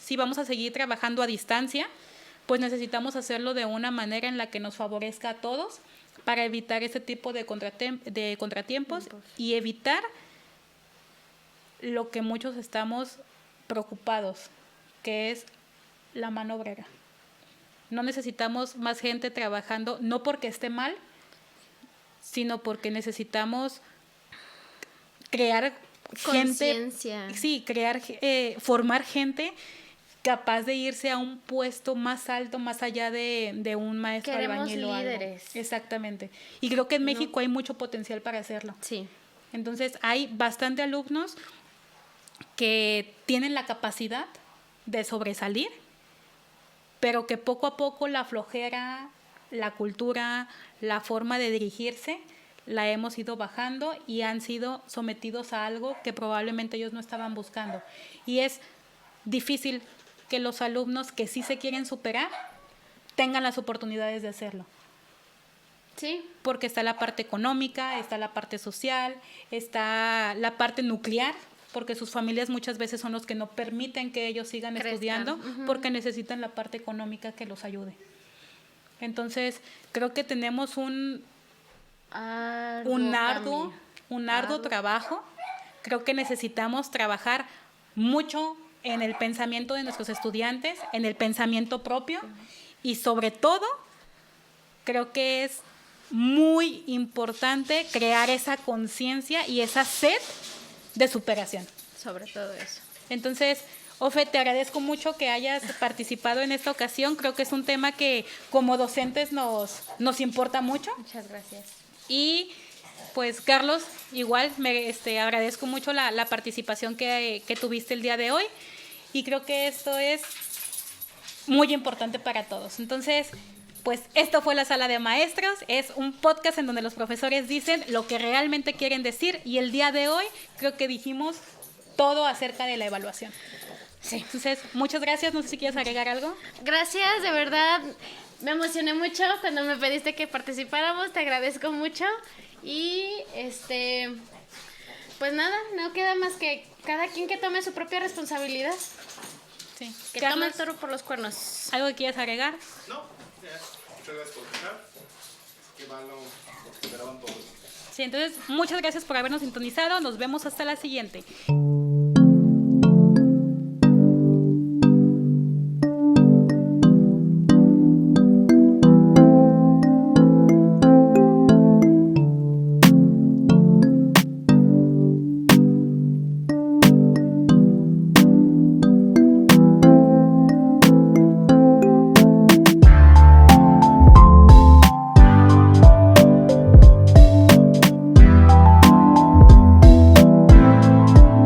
si vamos a seguir trabajando a distancia, pues necesitamos hacerlo de una manera en la que nos favorezca a todos para evitar este tipo de contratiempos y evitar lo que muchos estamos preocupados, que es la mano obrera. No necesitamos más gente trabajando, no porque esté mal, sino porque necesitamos crear conciencia. Formar gente capaz de irse a un puesto más alto, más allá de un maestro albañil o algo. Líderes. Exactamente. Y creo que en México hay mucho potencial para hacerlo. Sí. Entonces hay bastante alumnos que tienen la capacidad de sobresalir, pero que poco a poco la flojera, la cultura, la forma de dirigirse, la hemos ido bajando y han sido sometidos a algo que probablemente ellos no estaban buscando. Y es difícil que los alumnos que sí se quieren superar tengan las oportunidades de hacerlo. Sí. Porque está la parte económica, está la parte social, está la parte nuclear, porque sus familias muchas veces son los que no permiten que ellos sigan estudiando, porque necesitan la parte económica que los ayude. Entonces, creo que tenemos un arduo trabajo. Creo que necesitamos trabajar mucho en el pensamiento de nuestros estudiantes, en el pensamiento propio, y sobre todo, creo que es muy importante crear esa conciencia y esa sed de superación. Sobre todo eso. Entonces, Ofe, te agradezco mucho que hayas participado en esta ocasión. Creo que es un tema que como docentes nos importa mucho. Muchas gracias. Y pues Carlos, igual me agradezco mucho la participación que tuviste el día de hoy. Y creo que esto es muy importante para todos. Entonces, pues esto fue La Sala de Maestros, es un podcast en donde los profesores dicen lo que realmente quieren decir y el día de hoy creo que dijimos todo acerca de la evaluación. Sí. Entonces, muchas gracias, no sé si quieres agregar algo. Gracias, de verdad, me emocioné mucho cuando me pediste que participáramos, te agradezco mucho y pues nada, no queda más que cada quien que tome su propia responsabilidad. Sí. Sí. Que Carlos, toma el toro por los cuernos. ¿algo que quieras agregar? No, ya. Muchas gracias por escuchar. Que va lo que esperaban todos. Sí, entonces muchas gracias por habernos sintonizado. Nos vemos hasta la siguiente.